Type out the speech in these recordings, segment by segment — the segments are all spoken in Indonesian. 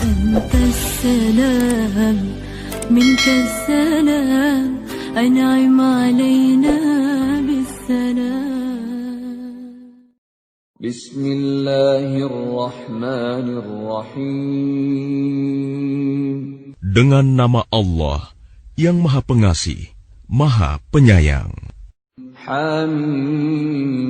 أنت السلام منك السلام أنعم علينا بالسلام. بسم الله الرحمن الرحيم. Dengan nama Allah yang Maha Pengasih, Maha Penyayang. Hamim.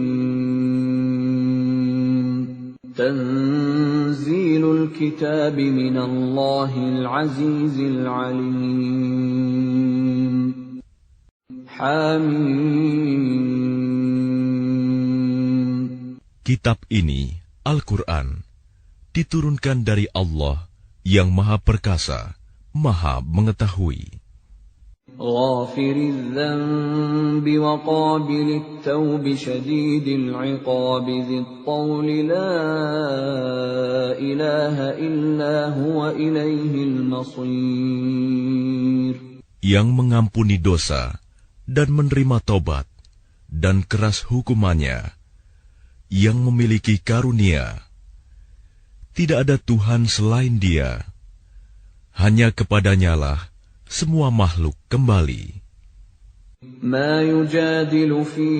Tanzilul kitab minallahil azizil alim. Hamim. Kitab ini, Al-Quran, diturunkan dari Allah yang Maha Perkasa, Maha Mengetahui. غافر الذنب وقابل التوب شديد العقاب ذي الطول لا إله إلا هو إليه المصير. Yang mengampuni dosa dan menerima tobat dan keras hukumannya, yang memiliki karunia. Tidak ada Tuhan selain Dia. Hanya kepadanyalah semua makhluk kembali. ما يجادل في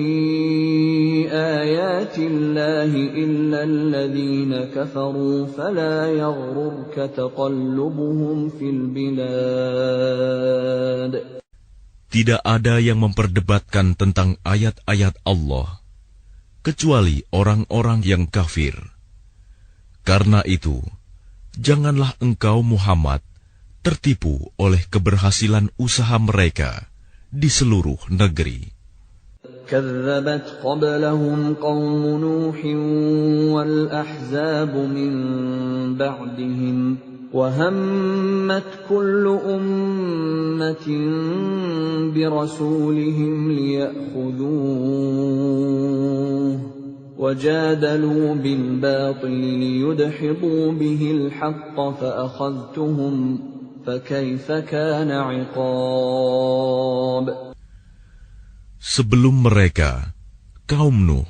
آيات الله إلا الذين كفروا فلا يغررك تقلبهم في البلاد. Tidak ada yang memperdebatkan tentang ayat-ayat Allah, kecuali orang-orang yang kafir. Karena itu, janganlah engkau Muhammad tertipu oleh keberhasilan usaha mereka di seluruh negeri. كذبت قبلهم قوم نوح والأحزاب من بعدهم وهمت كل أمة برسولهم ليأخذوه وجادلوا بالباطل ليدحضوا به الحق فأخذتهم فكيف كان عقاب. Sebelum mereka, kaum Nuh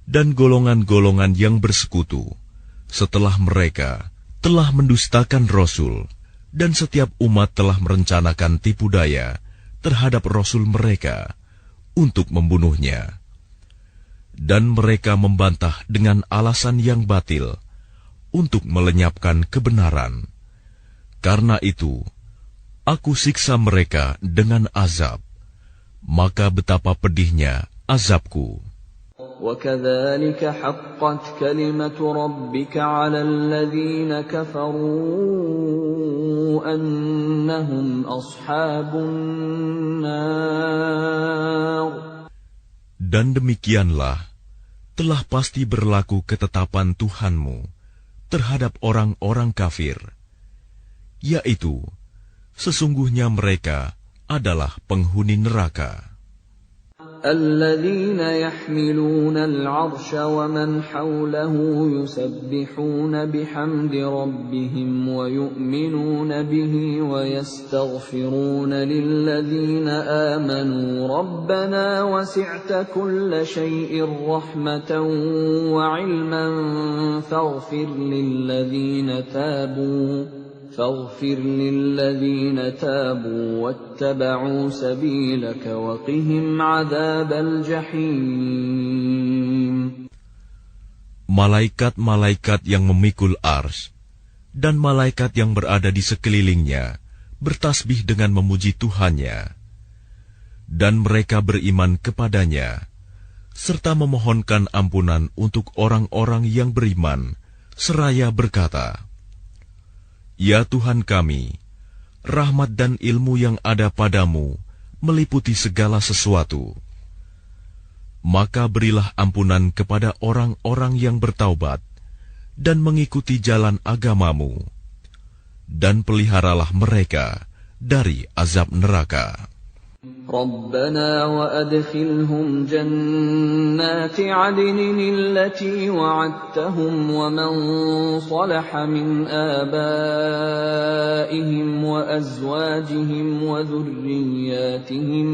dan golongan-golongan yang bersekutu, setelah mereka telah mendustakan Rasul, dan setiap umat telah merencanakan tipu daya terhadap Rasul mereka untuk membunuhnya. Dan mereka membantah dengan alasan yang batil untuk melenyapkan kebenaran. Karena itu, aku siksa mereka dengan azab. Maka betapa pedihnya azabku. وَكَذَلِكَ حَقَّتْ كَلِمَةُ رَبِّكَ عَلَى الَّذِينَ كَفَرُوا أَنَّهُمْ أَصْحَابُ النَّارِ. Dan demikianlah telah pasti berlaku ketetapan Tuhanmu terhadap orang-orang kafir, yaitu sesungguhnya mereka adalah penghuni neraka. الذين يحملون العرش ومن حوله يسبحون بحمد ربهم ويؤمنون به ويستغفرون للذين آمنوا ربنا وسعت كل شيء رحمة وعلما فاغفر للذين تابوا واتبعوا سبيلك وقهم عذاب الجحيم. Malaikat-malaikat yang memikul ars dan malaikat yang berada di sekelilingnya bertasbih dengan memuji Tuhannya, dan mereka beriman kepadanya serta memohonkan ampunan untuk orang-orang yang beriman seraya berkata, Ya Tuhan kami, rahmat dan ilmu yang ada padamu meliputi segala sesuatu. Maka berilah ampunan kepada orang-orang yang bertaubat dan mengikuti jalan agamamu, dan peliharalah mereka dari azab neraka. ربنا وأدخلهم جنات عدن التي وعدتهم ومن صلح من آبائهم وأزواجهم وذرياتهم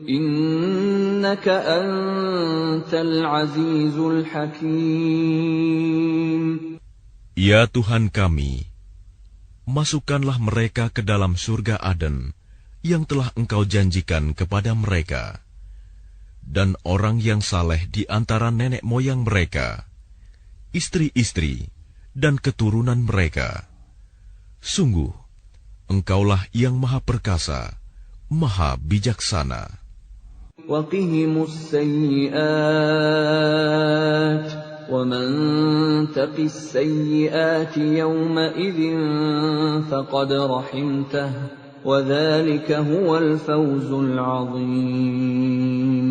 إنك أنت العزيز الحكيم. Ya Tuhan kami, masukkanlah mereka ke dalam surga Aden yang telah Engkau janjikan kepada mereka. Dan orang yang saleh di antara nenek moyang mereka, istri-istri, dan keturunan mereka. Sungguh, Engkaulah yang Maha Perkasa, Maha Bijaksana. وَقِهِمُ السَّيِّئَاتِ وَمَنْ تَقِ السَّيِّئَاتِ يَوْمَئِذٍ فَقَدْ رَحِمْتَهُ وَذَلِكَ هُوَ الْفَوْزُ الْعَظِيمُ.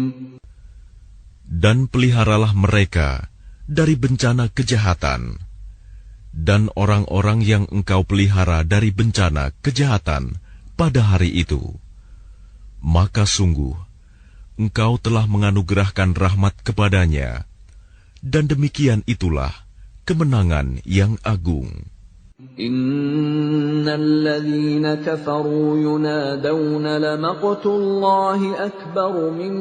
Dan peliharalah mereka dari bencana kejahatan, dan orang-orang yang Engkau pelihara dari bencana kejahatan pada hari itu, maka sungguh Engkau telah menganugerahkan rahmat kepadanya, dan demikian itulah kemenangan yang agung. Innalladzina kafaru yunadawna lamaqtullahi akbaru min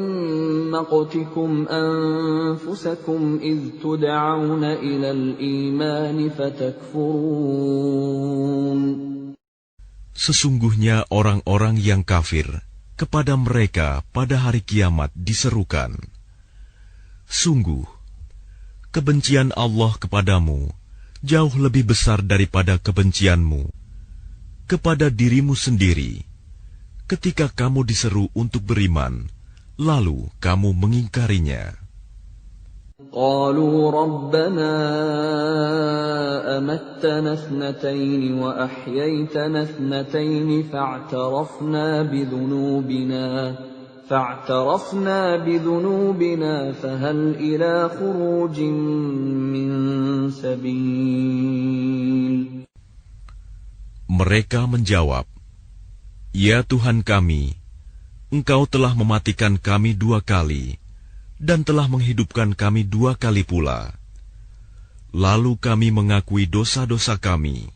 maqtikum anfusakum idh tud'auna ilal imani fatakfurun. Sesungguhnya orang-orang yang kafir kepada mereka pada hari kiamat diserukan, sungguh, kebencian Allah kepadamu jauh lebih besar daripada kebencianmu kepada dirimu sendiri ketika kamu diseru untuk beriman, lalu kamu mengingkarinya. قالوا ربنا أمتنا اثنتين وأحييتنا اثنتين فاعترفنا بذنوبنا فهل إلى خروج من سبيل. Mereka menjawab, Ya Tuhan kami, Engkau telah mematikan kami 2 kali, dan telah menghidupkan kami 2 kali pula. Lalu kami mengakui dosa-dosa kami.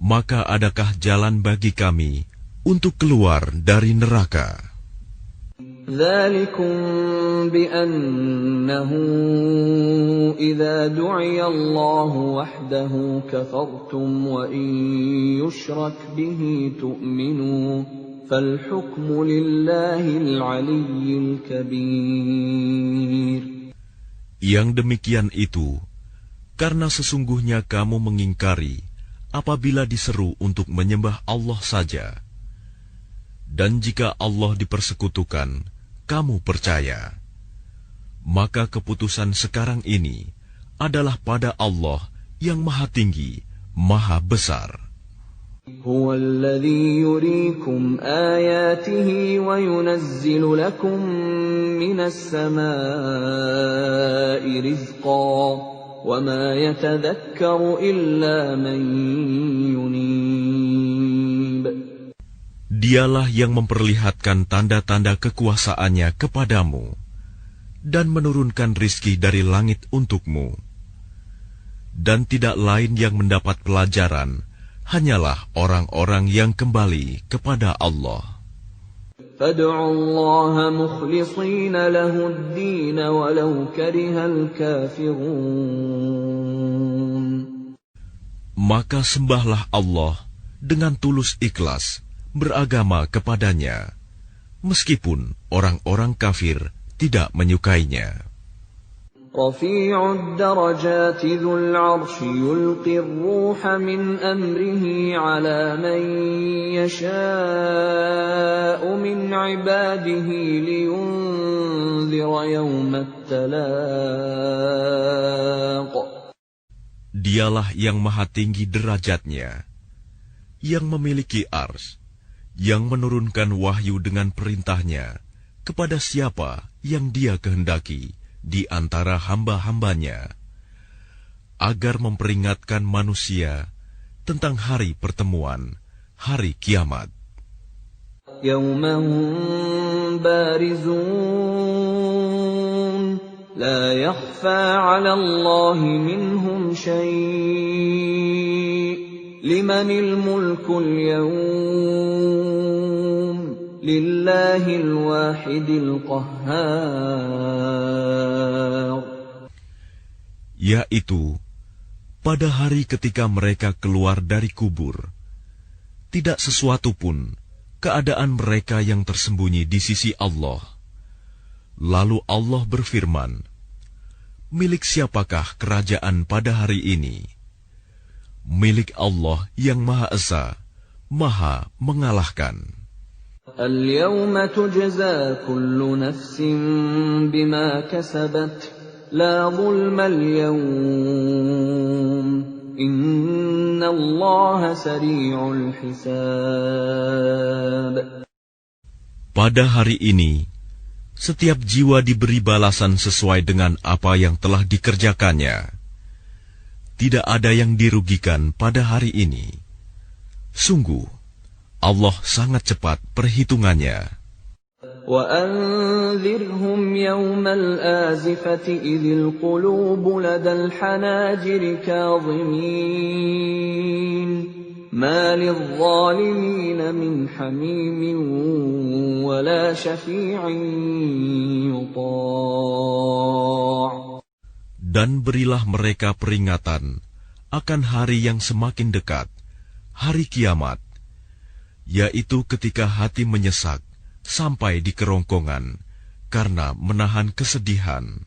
Maka adakah jalan bagi kami untuk keluar dari neraka? ذَلِكُمْ بِأَنَّهُ إِذَا دُعِيَ اللَّهُ وَحْدَهُ كَفَرْتُمْ وَإِنْ يُشْرَكْ بِهِ تُؤْمِنُوا فَالْحُكْمُ لِلَّهِ الْعَلِيِّ الْكَبِيرِ. Yang demikian itu, karena sesungguhnya kamu mengingkari apabila diseru untuk menyembah Allah saja. Dan jika Allah dipersekutukan, kamu percaya. Maka keputusan sekarang ini adalah pada Allah yang Maha Tinggi, Maha Besar. هو الذي يريكم آياته وينزل لكم من السماء رزقا وما يتذكر إلا من ينيب. Dialah yang memperlihatkan tanda-tanda kekuasaannya kepadamu dan menurunkan rizki dari langit untukmu. Dan tidak lain yang mendapat pelajaran hanyalah orang-orang yang kembali kepada Allah. فَادْعُوا اللَّهَ مُخْلِصِينَ لَهُ الدِّينَ وَلَوْ كَرِهَ الْكَافِرُونَ. Maka sembahlah Allah dengan tulus ikhlas beragama kepadanya, meskipun orang-orang kafir tidak menyukainya. رفيع الدرجات ذو العرش يلقي الروح من أمره على من يشاء من عباده لينذر يوم التلاق. Dialah yang maha tinggi derajatnya, yang memiliki ars, yang menurunkan wahyu dengan perintahnya kepada siapa yang Dia kehendaki di antara hamba-hambanya, agar memperingatkan manusia tentang hari pertemuan, hari kiamat. يَوْمًا بَارِزُونَ لَا يَخْفَى عَلَى اللَّهِ مِنْهُمْ شَيْءٌ لِمَنِ الْمُلْكُ الْيَوْمَ Lillahil wahidil qahhar. Yaitu pada hari ketika mereka keluar dari kubur, tidak sesuatu pun keadaan mereka yang tersembunyi di sisi Allah. Lalu Allah berfirman, milik siapakah kerajaan pada hari ini? Milik Allah yang Maha Esa, Maha Mengalahkan. اليوم تجزى كل نفس بما كسبت لا ظلم اليوم إن الله سريع الحساب. Pada hari ini, setiap jiwa diberi balasan sesuai dengan apa yang telah dikerjakannya. Tidak ada yang dirugikan pada hari ini. Sungguh, Allah sangat cepat perhitungannya. وأنذرهم يوم الآزفة إذ القلوب لدى الحناجر كاظمين ما للظالمين من حميم ولا شفيع يطاع. Dan berilah mereka peringatan akan hari yang semakin dekat, hari kiamat, yaitu ketika hati menyesak sampai di kerongkongan karena menahan kesedihan.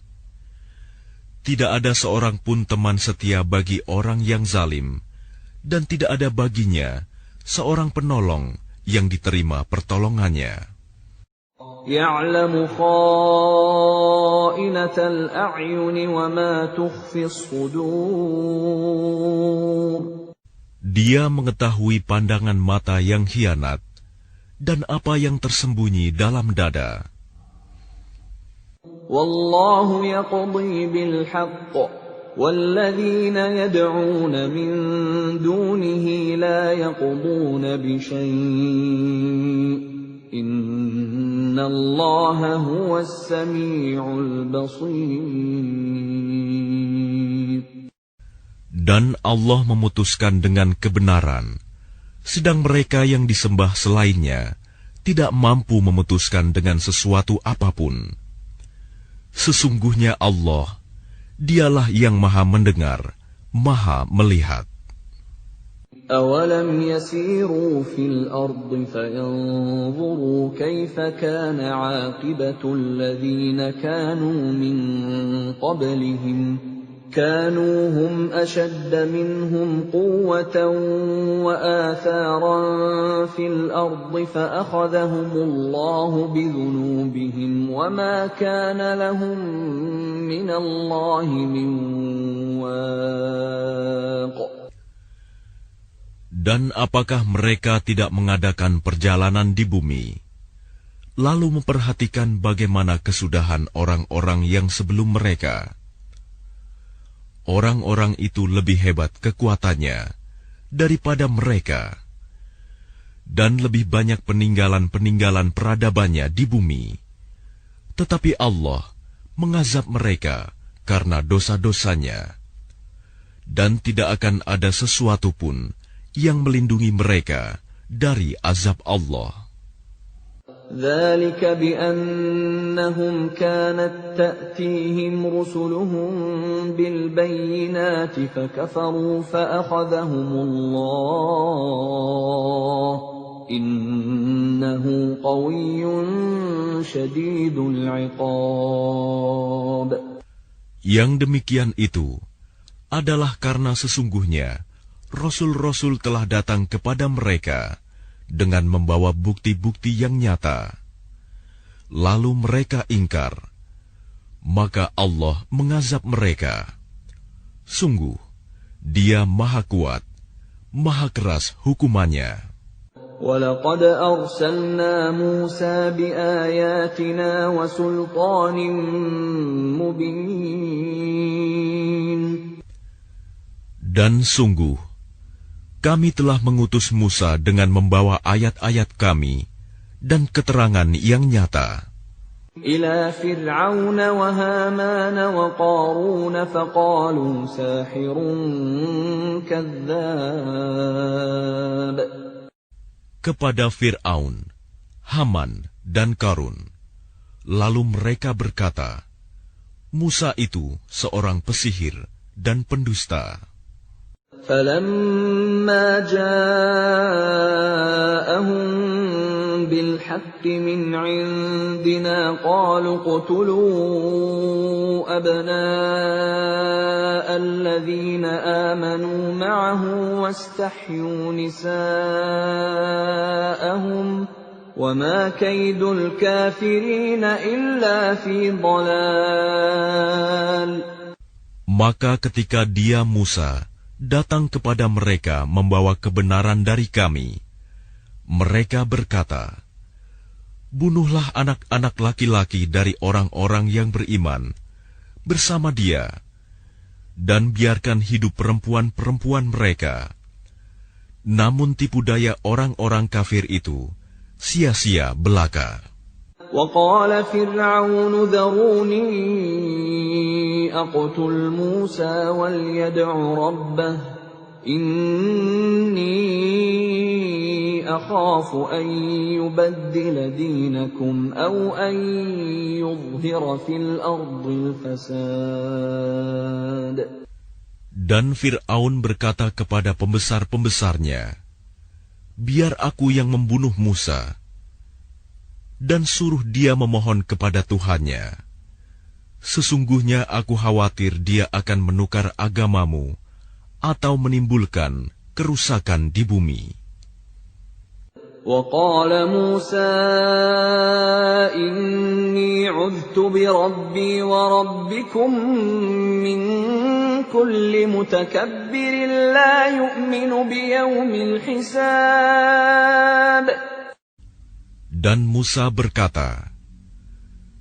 Tidak ada seorang pun teman setia bagi orang yang zalim, dan tidak ada baginya seorang penolong yang diterima pertolongannya. يعلم خائنة الأعين وما تخفي الصدور. Dia mengetahui pandangan mata yang khianat dan apa yang tersembunyi dalam dada. Wallahu yaqdi bil haqq والذين يدعون من دونه لا يقضون بشيء إن الله هو السميع البصير. Dan Allah memutuskan dengan kebenaran, sedang mereka yang disembah selainnya tidak mampu memutuskan dengan sesuatu apapun. Sesungguhnya Allah, Dialah yang Maha Mendengar, Maha Melihat. أَوَلَمْ يَسِيرُوا فِي الْأَرْضِ فَيَنْظُرُوا كَيْفَ كَانَ عَاقِبَةُ الَّذِينَ كَانُوا مِنْ قَبْلِهِمْ كَانُوا هُمْ أَشَدَّ مِنْهُمْ قُوَّةً وَآثَارًا فِي الْأَرْضِ فَأَخَذَهُمُ اللَّهُ بِذُنُوبِهِمْ وَمَا كَانَ لَهُمْ مِنَ اللَّهِ مِنْ وَاقٍ. Dan apakah mereka tidak mengadakan perjalanan di bumi, lalu memperhatikan bagaimana kesudahan orang-orang yang sebelum mereka? Orang-orang itu lebih hebat kekuatannya daripada mereka, dan lebih banyak peninggalan-peninggalan peradabannya di bumi. Tetapi Allah mengazab mereka karena dosa-dosanya, dan tidak akan ada sesuatu pun yang melindungi mereka dari azab Allah. ذَلِكَ بِأَنَّهُمْ كَانَتْ تَأْتِيهِمْ رُسُلُهُم بِالْبَيِّنَاتِ فَكَفَرُوا فَأَخَذَهُمُ اللَّهُ إِنَّهُ قَوِيٌّ شَدِيدُ الْعِقَابِ. Yang demikian itu adalah karena sesungguhnya Rasul-Rasul telah datang kepada mereka dengan membawa bukti-bukti yang nyata. Lalu mereka ingkar, maka Allah mengazab mereka. Sungguh, Dia Maha Kuat, Maha Keras hukumannya. وَلَقَدْ أَرْسَلْنَا مُوسَى بِآيَاتِنَا وَسُلْطَانٍ مُبِينٍ. Dan sungguh, kami telah mengutus Musa dengan membawa ayat-ayat kami dan keterangan yang nyata. إِلَى فِرْعَوْنَ وَهَامَانَ وَقَارُونَ فَقَالُوا سَاحِرٌ كَذَّابٌ. Kepada Fir'aun, Haman, dan Qarun. Lalu mereka berkata, Musa itu seorang pesihir dan pendusta. فَلَمَّا جَاءَهُم بِالْحَقِّ مِنْ عِندِنَا قَالُوا اقْتُلُوا أَبْنَاءَ الَّذِينَ آمَنُوا مَعَهُ وَاسْتَحْيُوا نِسَاءَهُمْ وَمَا كَيْدُ الْكَافِرِينَ إِلَّا فِي ضَلَالٍ. Maka ketika dia Musa datang kepada mereka membawa kebenaran dari kami, mereka berkata, "Bunuhlah anak-anak laki-laki dari orang-orang yang beriman bersama dia, dan biarkan hidup perempuan-perempuan mereka." Namun tipu daya orang-orang kafir itu sia-sia belaka. وَقَالَ فِرْعَوْنُ ذَرُونِي أَقْتُلْ مُوسَى وَلْيَدْعُ رَبَّهُ إِنِّي أَخَافُ أَن يُبَدِّلَ دِينَكُمْ أَوْ أَن يُظْهِرَ فِي الْأَرْضِ الْفَسَادَ. Dan Fir'aun berkata kepada pembesar-pembesarnya, "Biar aku yang membunuh Musa, dan suruh dia memohon kepada Tuhannya. Sesungguhnya aku khawatir dia akan menukar agamamu atau menimbulkan kerusakan di bumi." وَقَالَ مُوسَى إِنِّي عُذْتُ بِرَبِّي وَرَبِّكُمْ مِنْ كُلِّ مُتَكَبِّرٍ لَا يُؤْمِنُ بِيَوْمِ الْحِسَابِ. Dan Musa berkata,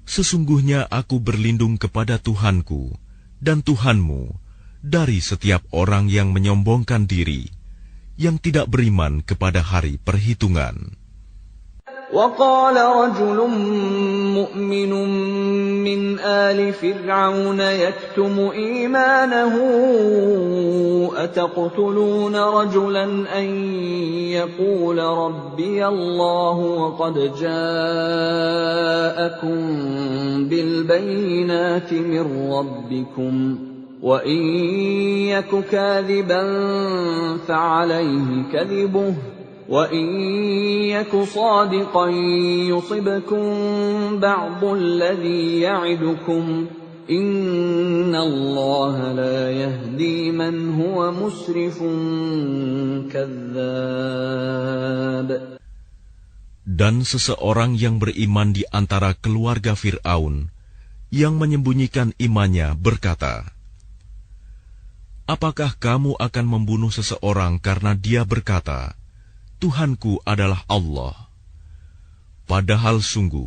"Sesungguhnya aku berlindung kepada Tuhanku dan Tuhanmu dari setiap orang yang menyombongkan diri, yang tidak beriman kepada hari perhitungan." وَقَالَ رَجُلٌ مُؤْمِنٌ مِّنْ آلِ فِرْعَوْنَ يَكْتُمُ إِيمَانَهُ أَتَقْتُلُونَ رَجُلًا أَن يَقُولَ رَبِّيَ اللَّهُ وَقَدْ جَاءَكُم بِالْبَيِّنَاتِ مِن رَّبِّكُمْ وَإِن يَكُ كَاذِبًا فَعَلَيْهِ كَذِبُهُ وَإِن يَكُ صَادِقًا يُصِبْكُم بَعْضُ الَّذِي يَعِدُكُمْ إِنَّ اللَّهَ لَا يَهْدِي مَنْ هُوَ مُسْرِفٌ كَذَّابٌ. Dan seseorang yang beriman di antara keluarga Fir'aun yang menyembunyikan imannya berkata, "Apakah kamu akan membunuh seseorang karena dia berkata, 'Tuhanku adalah Allah'? Padahal sungguh,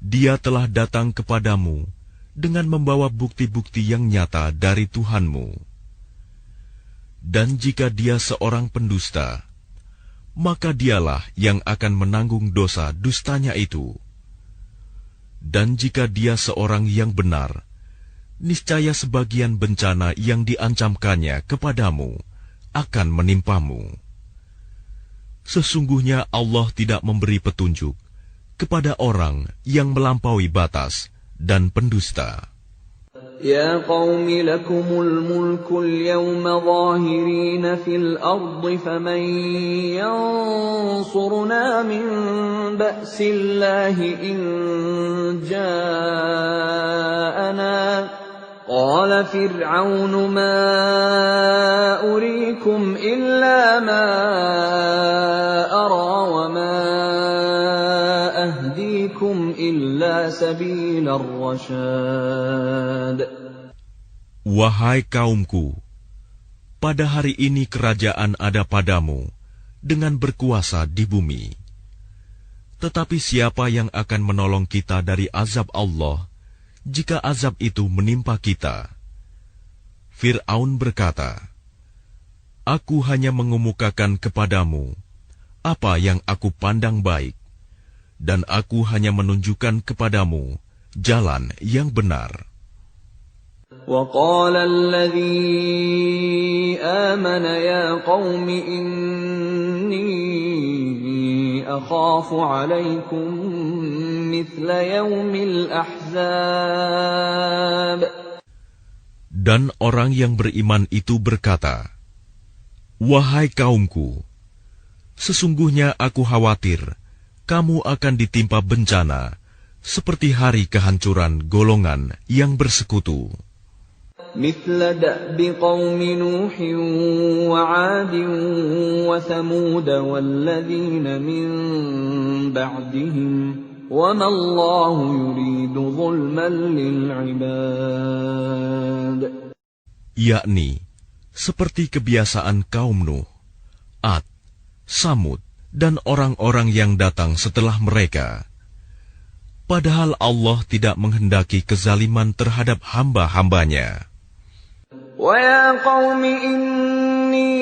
dia telah datang kepadamu dengan membawa bukti-bukti yang nyata dari Tuhanmu. Dan jika dia seorang pendusta, maka dialah yang akan menanggung dosa dustanya itu. Dan jika dia seorang yang benar, niscaya sebagian bencana yang diancamkannya kepadamu akan menimpamu. Sesungguhnya Allah tidak memberi petunjuk kepada orang yang melampaui batas dan pendusta." يَا قَوْمِ لَكُمُ الْمُلْكُ الْيَوْمَ ظَاهِرِينَ فِي الْأَرْضِ فَمَن يَنصُرُنَا مِن بَأْسِ اللَّهِ إِن جَاءَنَا قَالَ فِرْعَوْنُ مَا أُرِيكُمْ إِلَّا مَا أَرَىٰ وَمَا أَهْدِيكُمْ إِلَّا سَبِيلَ الرَّشَادِ. Wahai kaumku, pada hari ini kerajaan ada padamu dengan berkuasa di bumi. Tetapi siapa yang akan menolong kita dari azab Allah jika azab itu menimpa kita? Fir'aun berkata, "Aku hanya mengemukakan kepadamu apa yang aku pandang baik, dan aku hanya menunjukkan kepadamu jalan yang benar." وَقَالَ الَّذِي آمَنَ يَا قَوْمِ إِنِّي أَخَافُ عَلَيْكُمْ مِثْلَ يَوْمِ الْأَحْزَابِ. Dan orang yang beriman itu berkata, Wahai kaumku, sesungguhnya aku khawatir kamu akan ditimpa bencana seperti hari kehancuran golongan yang bersekutu. مثل دأب قوم نوح وعاد وثمود والذين من بعدهم وما الله يريد ظلما للعباد. Yakni seperti kebiasaan kaum Nuh, Ad, Samud, dan orang-orang yang datang setelah mereka. Padahal Allah tidak menghendaki kezaliman terhadap hamba-hambanya. وَيَا قَوْمِ إِنِّي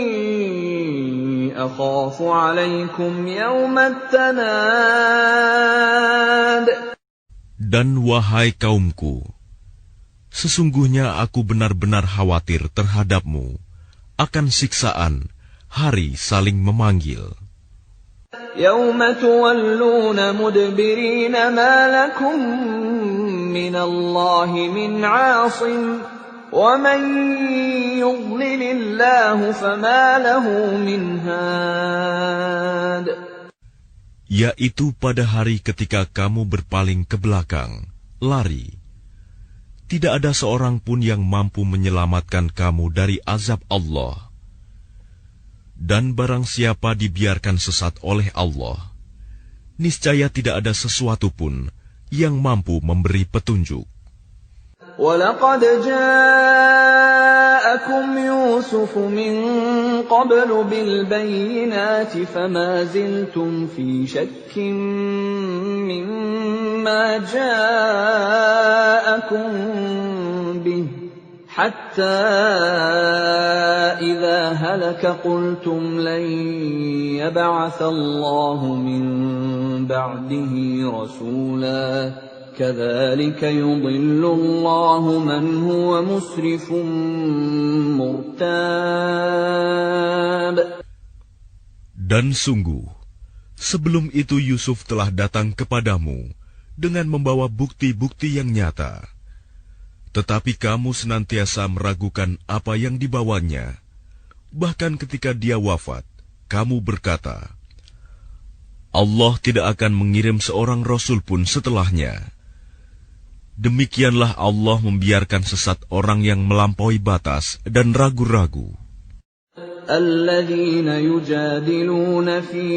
أَخَافُ عَلَيْكُمْ يَوْمَ التَّنَادِ. Dan wahai kaumku, sesungguhnya aku benar-benar khawatir terhadapmu akan siksaan hari saling memanggil. يَوْمَ تُوَلُّونَ مُدْبِرِينَ مَا لَكُمْ مِنَ اللَّهِ مِنْ عَاصِمٍ وَمَنْ يُضْلِلِ اللَّهُ فَمَا لَهُ مِنْ هَادٍ. Yaitu pada hari ketika kamu berpaling ke belakang, lari. Tidak ada seorang pun yang mampu menyelamatkan kamu dari azab Allah. Dan barang siapa dibiarkan sesat oleh Allah, niscaya tidak ada sesuatu pun yang mampu memberi petunjuk. وَلَقَدْ جَاءَكُمْ يُوسُفُ مِنْ قَبْلُ بِالْبَيِّنَاتِ فَمَا زِلْتُمْ فِي شَكٍّ مِّمَّا جَاءَكُمْ بِهِ حَتَّى إِذَا هَلَكَ قُلْتُمْ لَنْ يَبْعَثَ اللَّهُ مِنْ بَعْدِهِ رَسُولًا كَذَلِكَ يُضِلُّ اللَّهُ مَنْ هُوَ مُسْرِفٌ مُرْتَابٌ. Dan sungguh, sebelum itu Yusuf telah datang kepadamu dengan membawa bukti-bukti yang nyata. Tetapi kamu senantiasa meragukan apa yang dibawanya. Bahkan ketika dia wafat, kamu berkata, Allah tidak akan mengirim seorang rasul pun setelahnya. Demikianlah Allah membiarkan sesat orang yang melampaui batas dan ragu-ragu. الَّذِينَ يُجَادِلُونَ فِي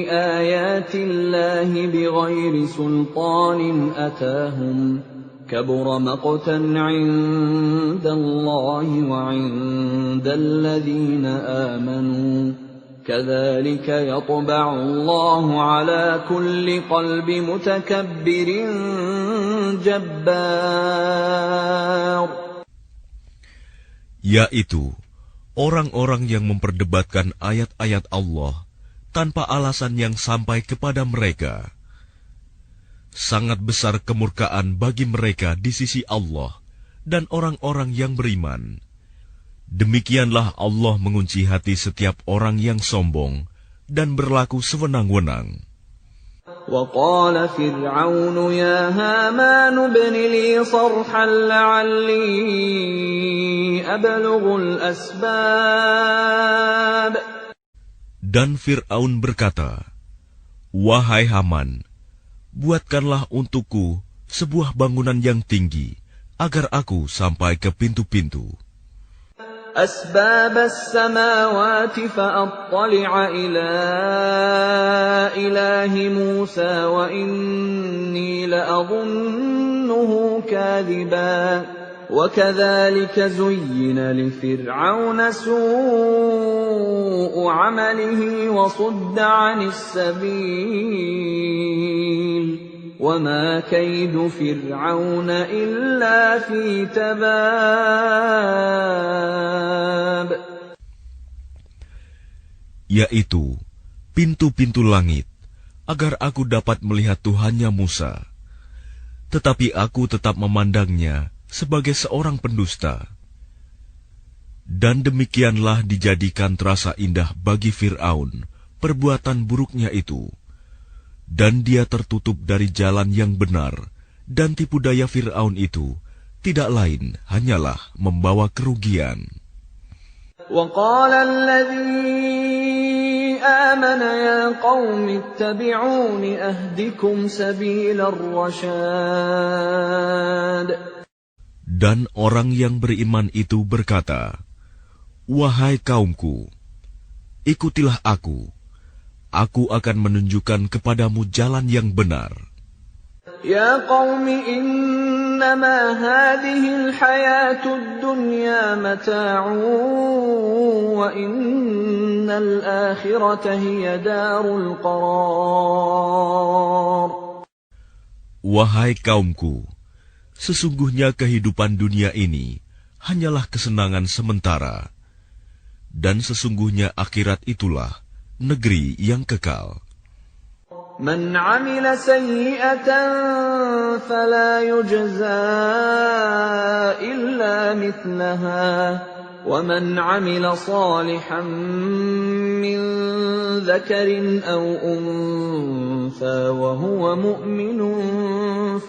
آيَاتِ اللَّهِ بِغَيْرِ سُلْطَانٍ أَتَاهُمْ كَبُرَ مَقْتًا عِندَ اللَّهِ وَعِندَ الَّذِينَ آمَنُوا كَذَلِكَ يَطْبَعُ اللَّهُ عَلَى كُلِّ قَلْبِ مُتَكَبِّرٍ جَبَّارٍ. Yaitu orang-orang yang memperdebatkan ayat-ayat Allah tanpa alasan yang sampai kepada mereka. Sangat besar kemurkaan bagi mereka di sisi Allah dan orang-orang yang beriman. Demikianlah Allah mengunci hati setiap orang yang sombong dan berlaku sewenang-wenang. وَقَالَ فِرْعَوْنُ يَا هَامَانُ ابْنِ لِي صَرْحًا لَعَلِّي أَبْلُغُ الْأَسْبَابَ. Dan Fir'aun berkata, Wahai Haman, buatkanlah untukku sebuah bangunan yang tinggi, agar aku sampai ke pintu-pintu. أسباب السماوات فأطلع إلى إله موسى وإني لأظنه كاذبا وكذلك زين لفرعون سوء عمله وصد عن السبيل وَمَا كَيْدُ فِرْعَوْنَ إِلَّا فِي تَبَابٍ. Yaitu pintu-pintu langit, agar aku dapat melihat Tuhannya Musa. Tetapi aku tetap memandangnya sebagai seorang pendusta. Dan demikianlah dijadikan terasa indah bagi Fir'aun perbuatan buruknya itu. Dan dia tertutup dari jalan yang benar, dan tipu daya Fir'aun itu tidak lain hanyalah membawa kerugian. وقال الذي آمن يا قوم اتبعون أهدكم سبيل الرشاد. Dan orang yang beriman itu berkata, "Wahai kaumku, ikutilah aku. Aku akan menunjukkan kepadamu jalan yang benar." Ya qaumi innama hadhihi al-hayatud dunya mata'un wa innal akhirata hiya darul qarar. Wahai kaumku, sesungguhnya kehidupan dunia ini hanyalah kesenangan sementara, dan sesungguhnya akhirat itulah negeri yang kekal. Man 'amila sayyi'atan fala yujza illa mithlaha wa man 'amila salihan min dhakarin aw untha wa huwa mu'minun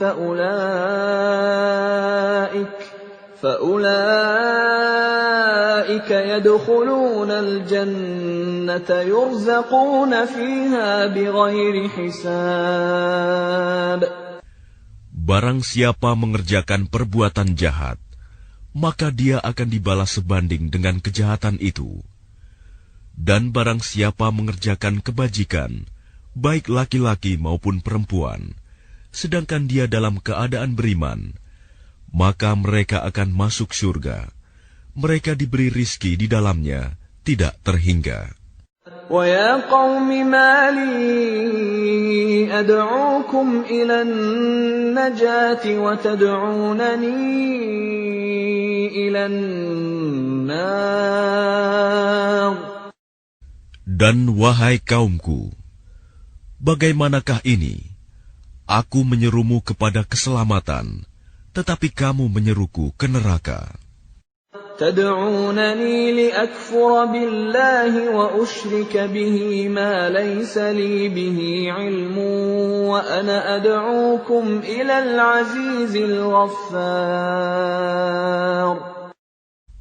فأولئك يدخلون الجنة يرزقون فيها بغير حساب. Barang siapa mengerjakan perbuatan jahat, maka dia akan dibalas sebanding dengan kejahatan itu. Dan barang siapa mengerjakan kebajikan, baik laki-laki maupun perempuan, sedangkan dia dalam keadaan beriman, maka mereka akan masuk surga. Mereka diberi rizki di dalamnya, tidak terhingga. وَيَا قَوْمِ مَا لِي أَدْعُوكُمْ إِلَى النَّجَاةِ وَتَدْعُونَنِي إِلَى النَّارِ. Dan wahai kaumku, bagaimanakah ini? Aku menyerumu kepada keselamatan, tetapi kamu menyeruku ke neraka. تدعونني لأكفر بالله وأشرك به ما ليس لي به علم وأنا أدعوكم إلى العزيز الغفار.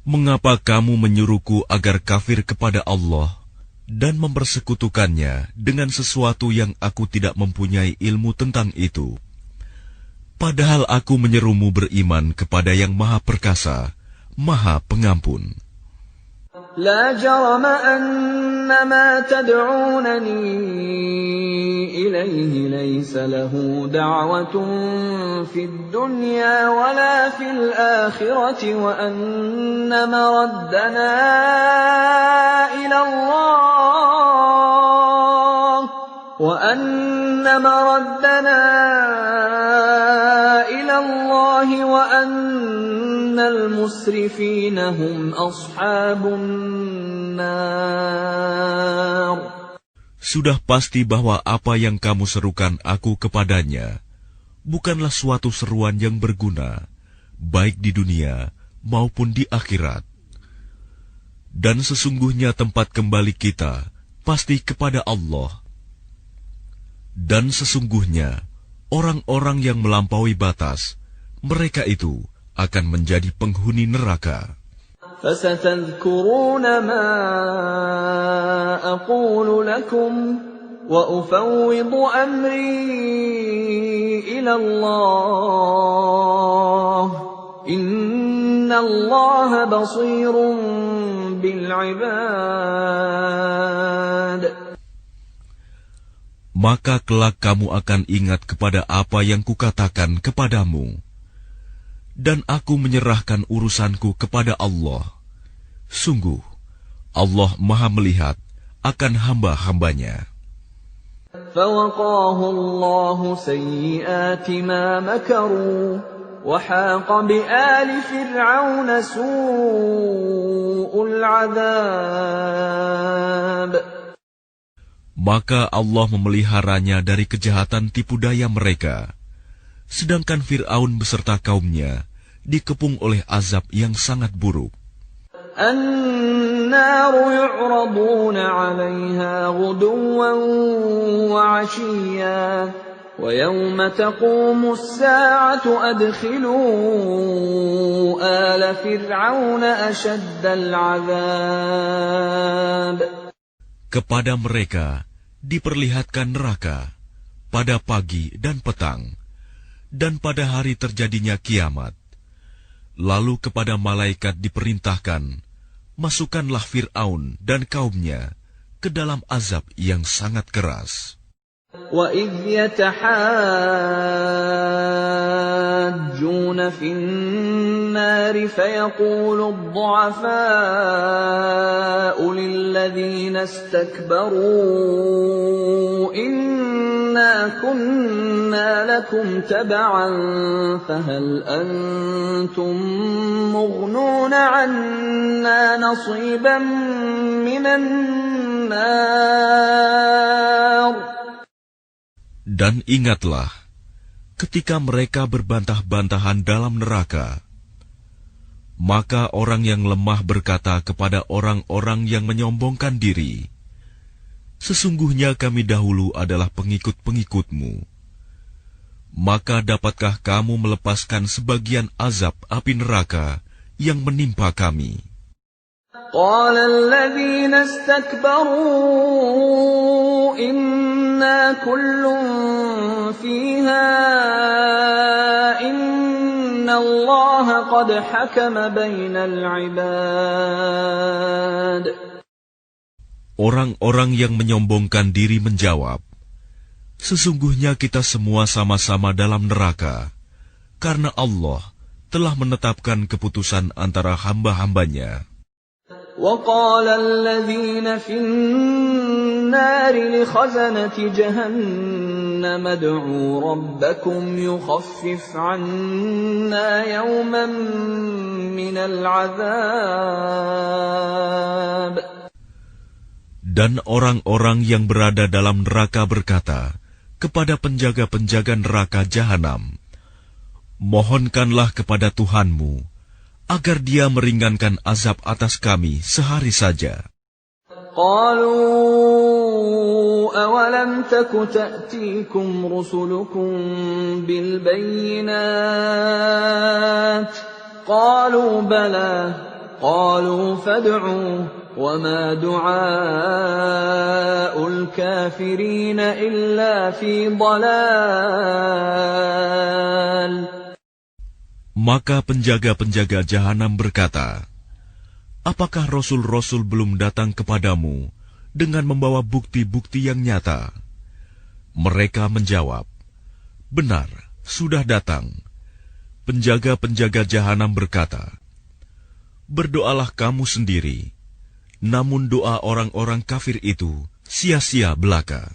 Mengapa kamu menyuruhku agar kafir kepada Allah dan mempersekutukannya dengan sesuatu yang aku tidak mempunyai ilmu tentang itu? Padahal aku menyerumu beriman kepada yang Maha Perkasa, Maha Pengampun. لا جرم أن ما تدعونني إليه ليس له دعوة في الدنيا ولا في الآخرة وأن مردنا إلى الله وأن المسرفين هم أصحاب النار. Sudah pasti bahwa apa yang kamu serukan aku kepadanya bukanlah suatu seruan yang berguna, baik di dunia maupun di akhirat. Dan sesungguhnya tempat kembali kita pasti kepada Allah. Dan sesungguhnya orang-orang yang melampaui batas, mereka itu akan menjadi penghuni neraka. فَسَتَذْكُرُونَ مَا أَقُولُ لَكُمْ وَأُفَوِّضُ أَمْرِي إِلَى اللَّهِ إِنَّ اللَّهَ بَصِيرٌ بِالْعِبَادِ. Maka kelak kamu akan ingat kepada apa yang kukatakan kepadamu. Dan aku menyerahkan urusanku kepada Allah. Sungguh, Allah Maha melihat akan hamba-hambanya. فَوَقَاهُ اللَّهُ سَيِّئَاتِ مَا مَكَرُوا وَحَاقَ بِآلِ فِرْعَوْنَ سُوءُ الْعَذَابِ. Maka Allah memeliharanya dari kejahatan tipu daya mereka, sedangkan Fir'aun beserta kaumnya dikepung oleh azab yang sangat buruk. النَّارُ يُعْرَضُونَ عَلَيْهَا غُدُوًّا وَعَشِيًّا وَيَوْمَ تَقُومُ السَّاعَةُ أَدْخِلُوا آلَ فِرْعَوْنَ أَشَدَّ الْعَذَابِ. Kepada mereka diperlihatkan neraka pada pagi dan petang, dan pada hari terjadinya kiamat. Lalu kepada malaikat diperintahkan, masukkanlah Fir'aun dan kaumnya ke dalam azab yang sangat keras. وَإِذْ يَتَحَاجُّونَ فِي النَّارِ فَيَقُولُ الضُّعَفَاءُ لِلَّذِينَ اسْتَكْبَرُوا إِنَّا كُنَّا لَكُمْ تَبَعًا فَهَلْ أَنْتُمْ مُغْنُونَ عَنَّا نَصِيبًا مِنَ النَّارِ. Dan ingatlah, ketika mereka berbantah-bantahan dalam neraka, maka orang yang lemah berkata kepada orang-orang yang menyombongkan diri, sesungguhnya kami dahulu adalah pengikut-pengikutmu. Maka dapatkah kamu melepaskan sebagian azab api neraka yang menimpa kami? قال الذين استكبروا إنا كل فيها إن الله قد حكم بين العباد. Orang-orang yang menyombongkan diri menjawab, sesungguhnya kita semua sama-sama dalam neraka, karena Allah telah menetapkan keputusan antara hamba-hambanya. وقال الذين في النار لخزنة جهنم ادعوا ربكم يخفف عنا يوما من العذاب. Dan orang-orang yang berada dalam neraka berkata kepada penjaga-penjaga neraka jahanam, mohonkanlah kepada Tuhanmu agar dia meringankan azab atas kami sehari saja. قالوا أولم تك تأتيكم رسلكم بالبينات قالوا بلى قالوا فادعوا وما دعاء الكافرين إلا في ضلال. Maka penjaga-penjaga jahanam berkata, apakah rasul-rasul belum datang kepadamu dengan membawa bukti-bukti yang nyata? Mereka menjawab, benar, sudah datang. Penjaga-penjaga jahanam berkata, berdoalah kamu sendiri, namun doa orang-orang kafir itu sia-sia belaka.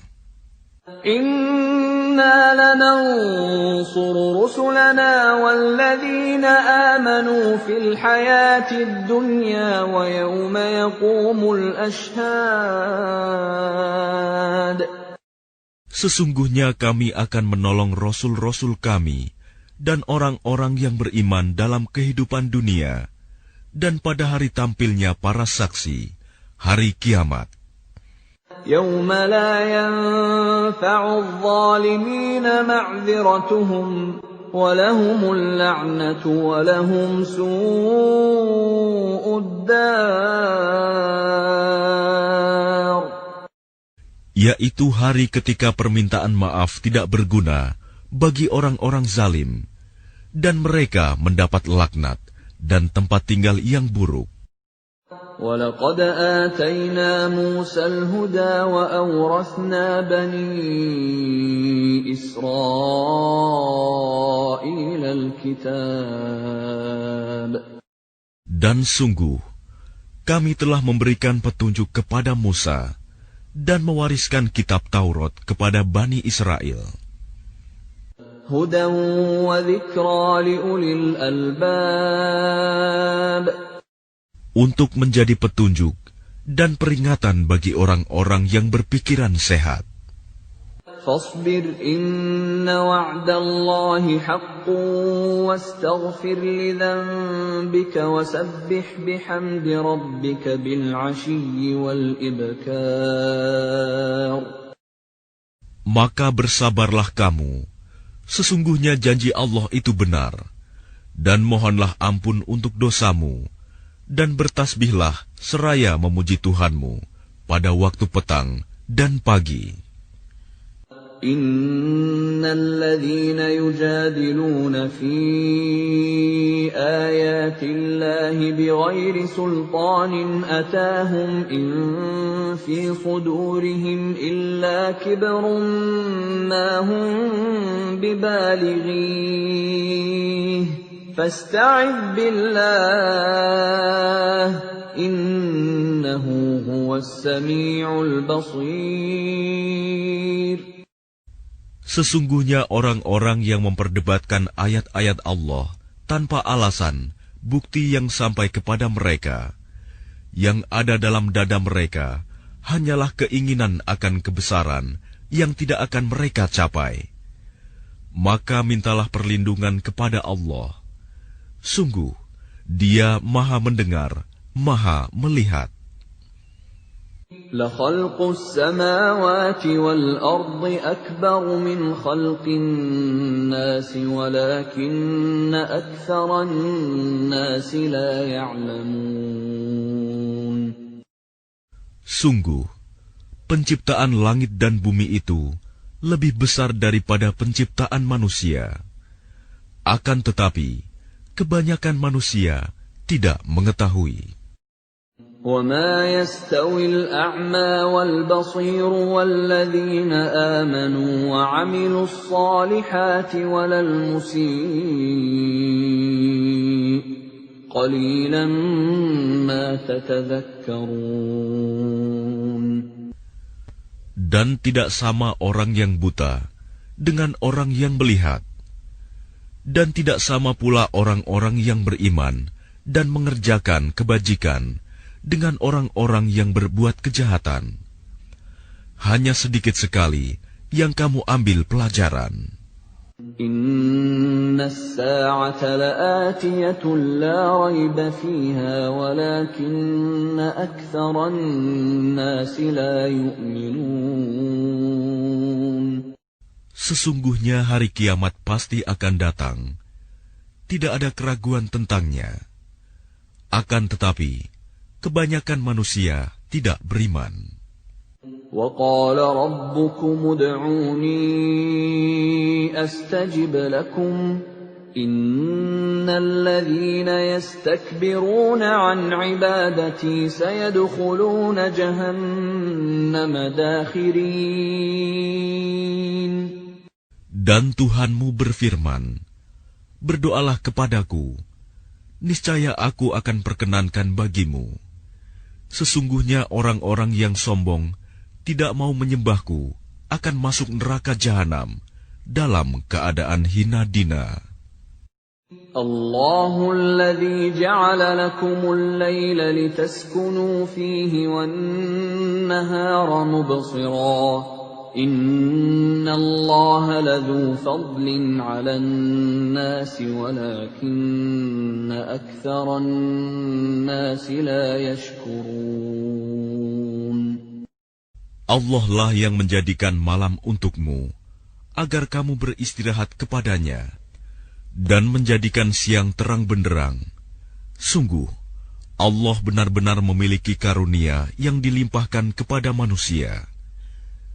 إِنَّا لَنَنصُرُ رُسُلَنَا وَالَّذِينَ آمَنُوا فِي الْحَيَاةِ الدُّنْيَا وَيَوْمَ يَقُومُ الْأَشْهَادُ. Sesungguhnya kami akan menolong rasul-rasul kami dan orang-orang yang beriman dalam kehidupan dunia dan pada hari tampilnya para saksi, hari kiamat. يوم لا ينفع الظالمين معذرتهم ولهم اللعنة ولهم سوء الدار. Yaitu hari ketika permintaan maaf tidak berguna bagi orang-orang zalim, dan mereka mendapat laknat dan tempat tinggal yang buruk. وَلَقَدْ آتَيْنَا مُوسَى الْهُدَى وَأَوْرَثْنَا بَنِي إِسْرَائِيلَ الْكِتَابَ. Dan sungguh, kami telah memberikan petunjuk kepada Musa dan mewariskan kitab Taurat kepada Bani Israel. هُدًى وَذِكْرَى لِأُولِي الْأَلْبَابِ. Untuk menjadi petunjuk dan peringatan bagi orang-orang yang berpikiran sehat. فاصبر إن وعد الله حق واستغفر لذنبك وسبح بحمد ربك بالعشي والإبكار. Maka bersabarlah kamu, sesungguhnya janji Allah itu benar, dan mohonlah ampun untuk dosamu, dan bertasbihlah seraya memuji Tuhanmu pada waktu petang dan pagi. Innalladzina yujadiluna fi ayatillahi bighairi sultanin atahum in fi sudurihim illa kibrun ma hum bibalighi fasta'idh billah innahu huwas sami'ul basir. Sesungguhnya orang-orang yang memperdebatkan ayat-ayat Allah tanpa alasan, bukti yang sampai kepada mereka, yang ada dalam dada mereka hanyalah keinginan akan kebesaran yang tidak akan mereka capai. Maka mintalah perlindungan kepada Allah. Sungguh, Dia Maha Mendengar, Maha Melihat. لَخَلْقُ السَّمَاوَاتِ وَالْأَرْضِ أَكْبَرُ مِنْ خَلْقِ النَّاسِ وَلَكِنَّ أَكْثَرَ النَّاسِ لَا يَعْلَمُونَ. Sungguh, penciptaan langit dan bumi itu lebih besar daripada penciptaan manusia. Akan tetapi, kebanyakan manusia tidak mengetahui. وَمَا يَسْتَوِي الْأَعْمَى وَالْبَصِيرُ وَالَّذِينَ آمَنُوا وَعَمِلُوا الصَّالِحَاتِ وَلَا الْمُسِيءُ قَلِيلًا مَا تَتَذَكَّرُونَ. Dan tidak sama orang yang buta dengan orang yang melihat, dan tidak sama pula orang-orang yang beriman dan mengerjakan kebajikan dengan orang-orang yang berbuat kejahatan. Hanya sedikit sekali yang kamu ambil pelajaran. Inna as-sa'ata la'atiyatun la rayba fiha walakinna aktharan nasi la yu'minun. Sesungguhnya hari kiamat pasti akan datang. Tidak ada keraguan tentangnya. Akan tetapi, kebanyakan manusia tidak beriman. وَقَالَ رَبُّكُمُ ادْعُونِي أَسْتَجِبْ لَكُمْ إِنَّ الَّذِينَ يَسْتَكْبِرُونَ عَنْ عِبَادَتِي سَيَدْخُلُونَ جَهَنَّمَ دَاخِرِينَ. Dan Tuhanmu berfirman, berdoalah kepadaku, niscaya aku akan perkenankan bagimu. Sesungguhnya orang-orang yang sombong tidak mau menyembahku akan masuk neraka jahanam dalam keadaan hina dina. Allahul ladzi ja'ala lakumul laila litaskunu fihi wan nahara mubsira. Inna Allah ladzu fadlin 'alan nasi walakinna aktsaran nasi la yashkurun. Allah lah yang menjadikan malam untukmu agar kamu beristirahat kepadanya, dan menjadikan siang terang benderang. Sungguh, Allah benar-benar memiliki karunia yang dilimpahkan kepada manusia.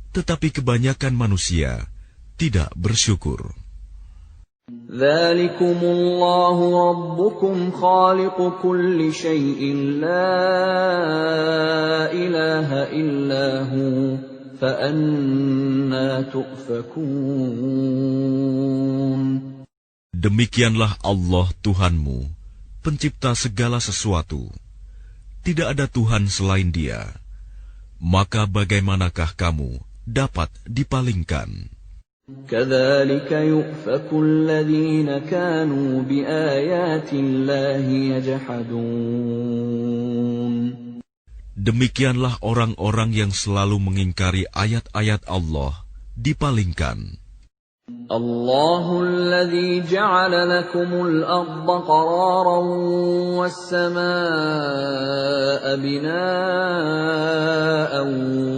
Tetapi kebanyakan manusia tidak bersyukur. Dzalikumullahu rabbukum khaliqu kulli syai'in la ilaha illahu fa anna tu'fakun. Demikianlah Allah Tuhanmu, pencipta segala sesuatu. Tidak ada Tuhan selain Dia. Maka bagaimanakah kamu dapat dipalingkan? Kadzalika yu'faku alladhina kanu biayatillahi yajhadun. Demikianlah orang-orang yang selalu mengingkari ayat-ayat Allah dipalingkan. الله الذي جعل لكم الأرض قرارا والسماء بناء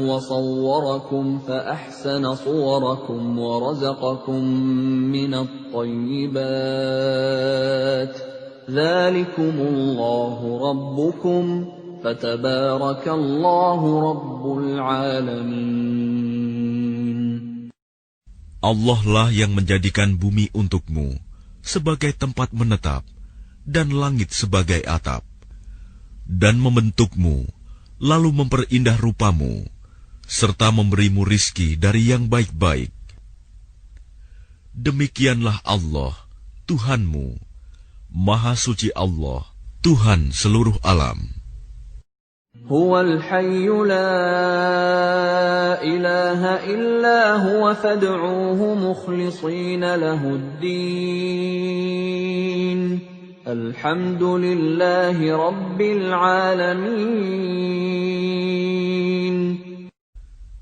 وصوركم فأحسن صوركم ورزقكم من الطيبات ذلكم الله ربكم فتبارك الله رب العالمين. Allah lah yang menjadikan bumi untukmu sebagai tempat menetap dan langit sebagai atap, dan membentukmu, lalu memperindah rupamu, serta memberimu rizki dari yang baik-baik. Demikianlah Allah, Tuhanmu, Maha Suci Allah, Tuhan seluruh alam. هو الحي لا إله إلا هو فادعوه مخلصين له الدين الحمد لله رب العالمين.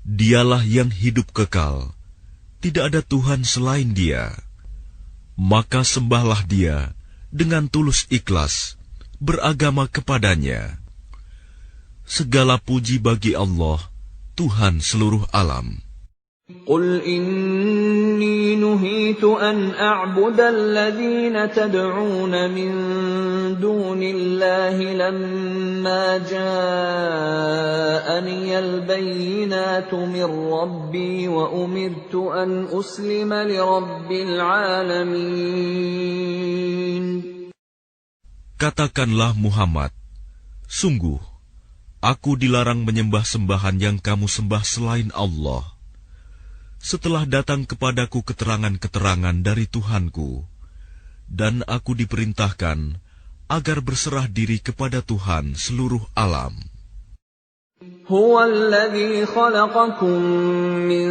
Dialah yang hidup kekal, tidak ada Tuhan selain Dia. Maka sembahlah Dia dengan tulus ikhlas, beragama kepadanya. Segala puji bagi Allah, Tuhan seluruh alam. قل إني نهيت أن أعبد الذين تدعون من دون الله لما جاءني البينات من ربي وأمرت أن أسلم لرب العالمين. Katakanlah Muhammad, sungguh, aku dilarang menyembah sembahan yang kamu sembah selain Allah. Setelah datang kepadaku keterangan-keterangan dari Tuhanku, dan aku diperintahkan agar berserah diri kepada Tuhan seluruh alam. هو الذي خلقكم من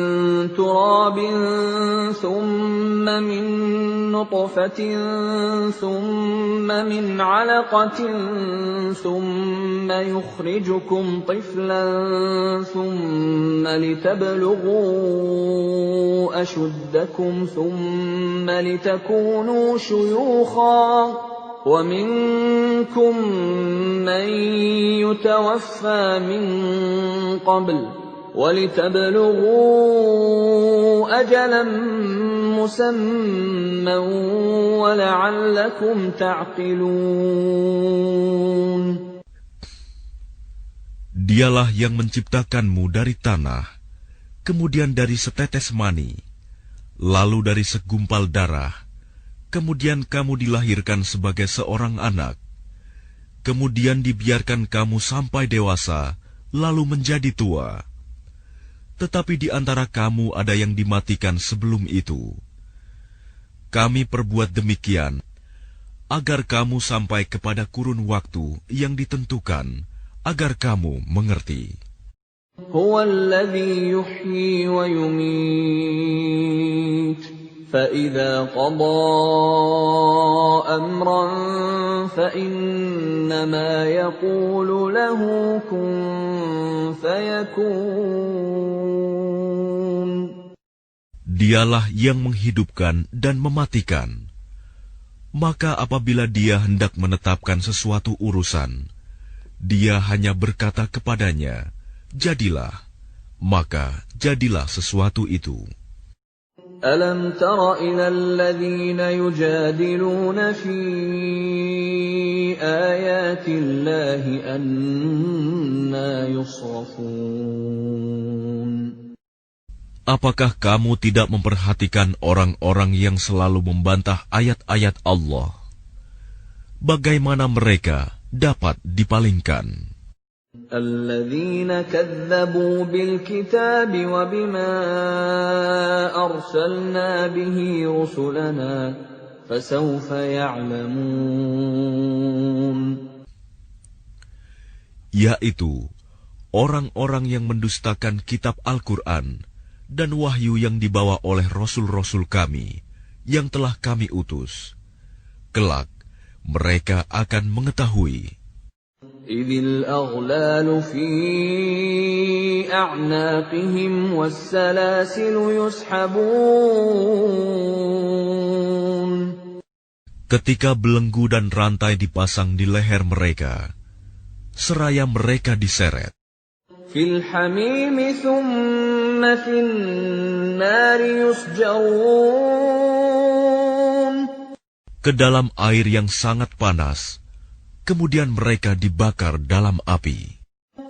تراب ثم من نطفة ثم من علقة ثم يخرجكم طفلا ثم لتبلغوا أشدكم ثم لتكونوا شيوخا ومنكم من يتوفى من قبل ولتبلغوا أجلا مسمى ولعلكم تعقلون. Dialah yang menciptakanmu dari tanah, kemudian dari setetes mani, lalu dari segumpal darah, kemudian kamu dilahirkan sebagai seorang anak, kemudian dibiarkan kamu sampai dewasa, lalu menjadi tua. Tetapi di antara kamu ada yang dimatikan sebelum itu. Kami perbuat demikian, agar kamu sampai kepada kurun waktu yang ditentukan, agar kamu mengerti. هو الذي يحيي ويميت فإذا قضى أمرا فإنما يقول له كن فيكون. Dialah yang menghidupkan dan mematikan. Maka apabila Dia hendak menetapkan sesuatu urusan, Dia hanya berkata kepadanya, jadilah, maka jadilah sesuatu itu. ألم تر إلى الذين يجادلون في آيات الله أنى يصرفون. Apakah kamu tidak memperhatikan orang-orang yang selalu membantah ayat-ayat Allah? Bagaimana mereka dapat dipalingkan? الذين كذبوا بالكتاب وبما أرسلنا به رسلنا فسوف يعلمون. Yaitu orang-orang yang mendustakan kitab Al-Quran dan wahyu yang dibawa oleh rasul-rasul kami yang telah kami utus. Kelak mereka akan mengetahui. إذ الأغلال في أعناقهم والسلاسل يسحبون. Ketika belenggu dan rantai dipasang di leher mereka, seraya mereka diseret في الحميم ثم في النار يسجرون. ke dalam air yang sangat panas, kemudian mereka dibakar dalam api.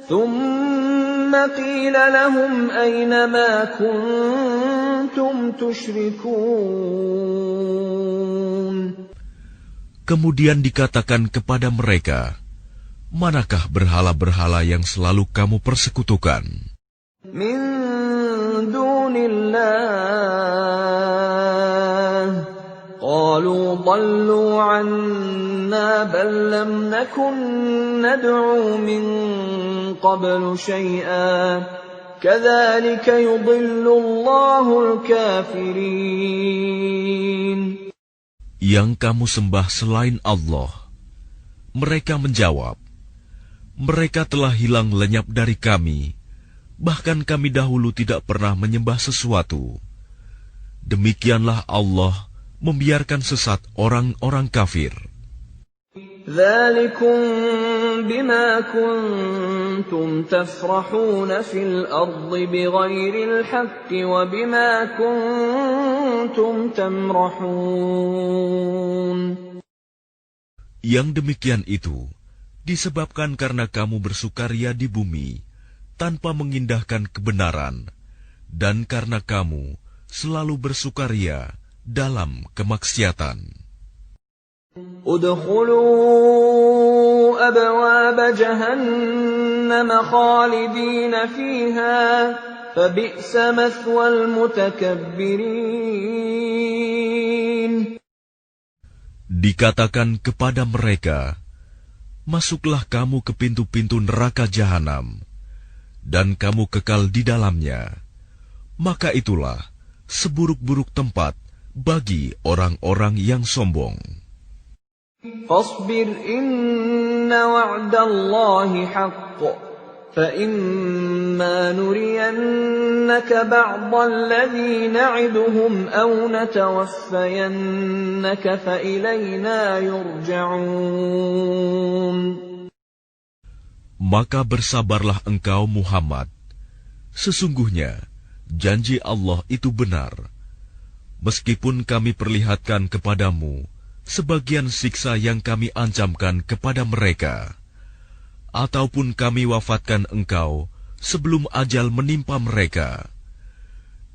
ثم قيل لهم أين ما كنتم تشركون. Kemudian dikatakan kepada mereka, manakah berhala-berhala yang selalu kamu persekutukan? من دون الله قالوا ضلوا عنا بل لم نكن ندعو من قبل شيئا كذلك يضل الله الكافرين. Yang kamu sembah selain Allah. Mereka menjawab, mereka telah hilang lenyap dari kami, bahkan kami dahulu tidak pernah menyembah sesuatu. Demikianlah Allah membiarkan sesat orang-orang kafir. ذلكم بما كنتم تفرحون في الأرض بغير الحق وبما كنتم تمرحون. Yang demikian itu disebabkan karena kamu bersukaria di bumi tanpa mengindahkan kebenaran, dan karena kamu selalu bersukaria dalam kemaksiatan. ادخلوا أبواب جهنم خالدين فيها فبئس مثوى المتكبرين. Dikatakan kepada mereka, masuklah kamu ke pintu-pintu neraka jahanam, dan kamu kekal di dalamnya. Maka itulah seburuk-buruk tempat bagi orang-orang yang sombong. فاصبر إن وعد الله حق فإما نرينك بعض الذي نعدهم أو نتوفينك فإلينا يرجعون. Maka bersabarlah engkau Muhammad. Sesungguhnya janji Allah itu benar. Meskipun kami perlihatkan kepadamu sebagian siksa yang kami ancamkan kepada mereka, ataupun kami wafatkan engkau sebelum ajal menimpa mereka,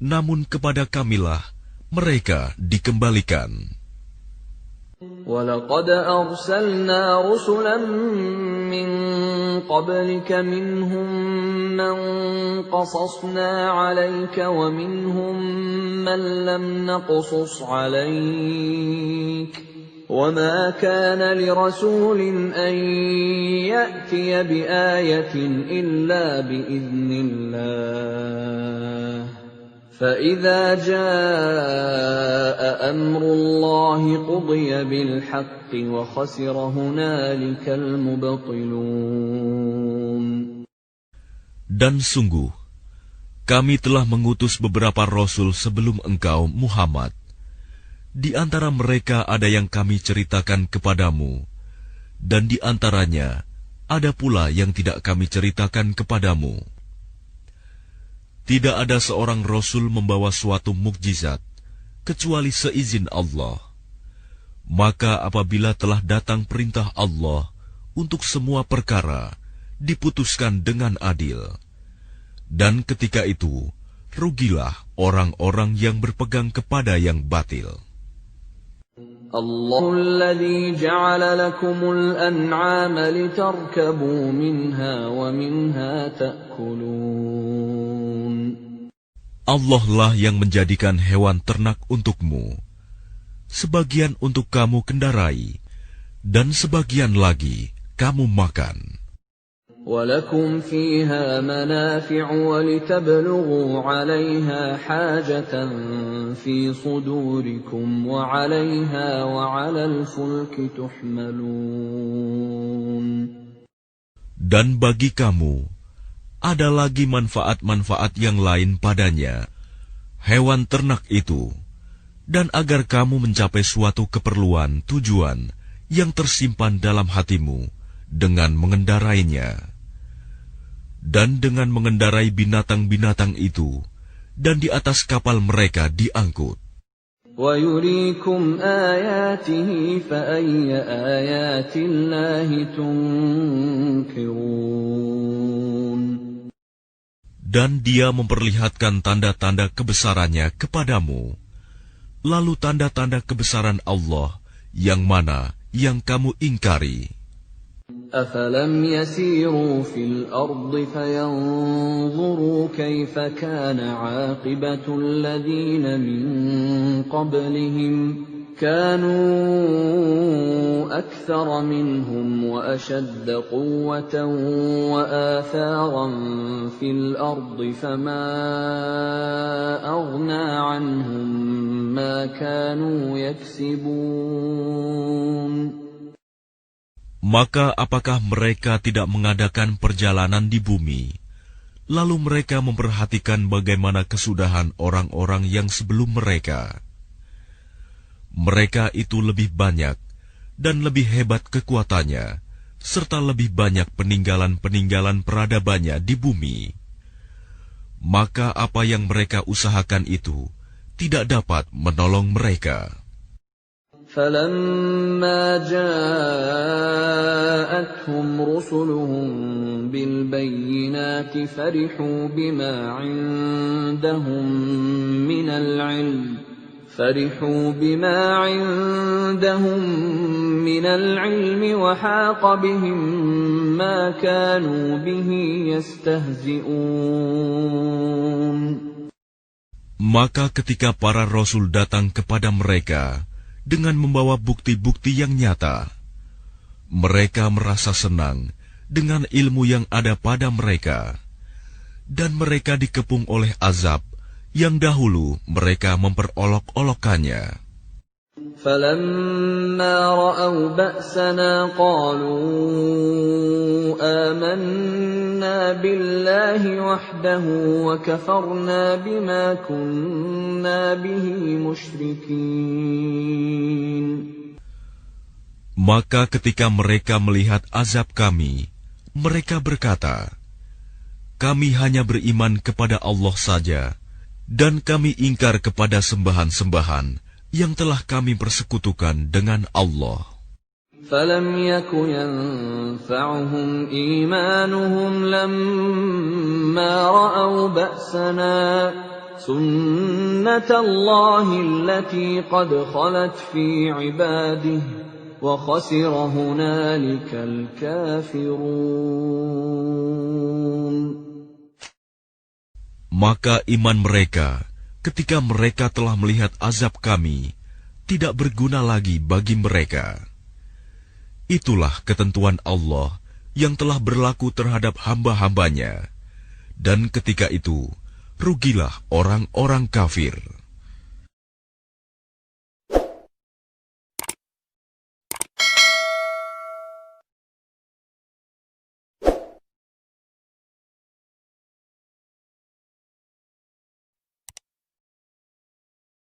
namun kepada kamilah mereka dikembalikan. وَلَقَدْ أَرْسَلْنَا رُسُلًا مِّن قَبْلِكَ مِنْهُم مَّن قَصَصْنَا عَلَيْكَ وَمِنْهُم مَّن لَّمْ نَقْصُصْ عَلَيْكَ وَمَا كَانَ لِرَسُولٍ أَن يَأْتِيَ بِآيَةٍ إِلَّا بِإِذْنِ اللَّهِ فَإِذَا جَاءَ أَمْرُ اللَّهِ قُضِيَ بِالْحَقِّ وَخَسِرَ هُنَالِكَ الْمُبْطِلُونَ. Dan sungguh, kami telah mengutus beberapa rasul sebelum engkau, Muhammad. Di antara mereka ada yang kami ceritakan kepadamu, dan di antaranya ada pula yang tidak kami ceritakan kepadamu. Tidak ada seorang rasul membawa suatu mukjizat, kecuali seizin Allah. Maka apabila telah datang perintah Allah untuk semua perkara, diputuskan dengan adil. Dan ketika itu, rugilah orang-orang yang berpegang kepada yang batil. الله الذي جعل لكم الأنعام لتركبوا منها ومنها تأكلون. Allah lah yang menjadikan hewan ternak untukmu, sebagian untuk kamu kendarai, dan sebagian lagi kamu makan. وَلَكُمْ فِيهَا مَنَافِعُ وَلِتَبْلُغُوا عَلَيْهَا حَاجَةً فِي صُدُورِكُمْ وَعَلَيْهَا وَعَلَى الْفُلْكِ تُحْمَلُونَ. Dan bagi kamu, ada lagi manfaat-manfaat yang lain padanya, hewan ternak itu, dan agar kamu mencapai suatu keperluan tujuan yang tersimpan dalam hatimu dengan mengendarainya. Dan dengan mengendarai binatang-binatang itu, dan di atas kapal mereka diangkut. وَيُرِيكُمْ آيَاتِهِ فَأَيَّ آيَاتِ اللَّهِ تُنْكِرُونَ. Dan dia memperlihatkan tanda-tanda kebesarannya kepadamu. Lalu tanda-tanda kebesaran Allah yang mana yang kamu ingkari? أَفَلَمْ يَسِيرُوا فِي الْأَرْضِ فَيَنْظُرُوا كَيْفَ كَانَ عَاقِبَةُ الَّذِينَ مِنْ قَبْلِهِمْ كَانُوا أَكْثَرَ مِنْهُمْ وَأَشَدَّ قُوَّةً وَآثَارًا فِي الْأَرْضِ فَمَا أَغْنَى عَنْهُمْ مَا كَانُوا يَكْسِبُونَ. Maka apakah mereka tidak mengadakan perjalanan di bumi, lalu mereka memperhatikan bagaimana kesudahan orang-orang yang sebelum mereka? Mereka itu lebih banyak dan lebih hebat kekuatannya, serta lebih banyak peninggalan-peninggalan peradabannya di bumi. Maka apa yang mereka usahakan itu tidak dapat menolong mereka. فَلَمَّا جَاءَتْهُمْ رُسُلُهُم بِالْبَيِّنَاتِ فَرِحُوا بِمَا عِندَهُم مِّنَ الْعِلْمِ وَحَاقَ بِهِم مَّا كَانُوا بِهِ يَسْتَهْزِئُونَ. Maka ketika para rasul datang kepada mereka dengan membawa bukti-bukti yang nyata, mereka merasa senang dengan ilmu yang ada pada mereka, dan mereka dikepung oleh azab yang dahulu mereka memperolok-olokkannya. فَلَمَّا رَأَوْا بَأْسَنَا قَالُوا آمَنَّا بِاللَّهِ وَحْدَهُ وَكَفَرْنَا بِمَا كُنَّا بِهِ مُشْرِكِينَ. Maka ketika mereka melihat azab kami, mereka berkata, kami hanya beriman kepada Allah saja, dan kami ingkar kepada sembahan-sembahan yang telah kami persekutukan dengan Allah. فَلَمْ يَكُ يَنفَعُهُمْ إِيمَانُهُمْ لَمَّا رَأَوْا بَأْسَنَا سُنَّةَ اللَّهِ الَّتِي قَدْ خَلَتْ فِي عِبَادِهِ وَخَسِرَ هُنَالِكَ الْكَافِرُونَ. Maka iman mereka ketika mereka telah melihat azab kami tidak berguna lagi bagi mereka. Itulah ketentuan Allah yang telah berlaku terhadap hamba-hambanya, dan ketika itu rugilah orang-orang kafir.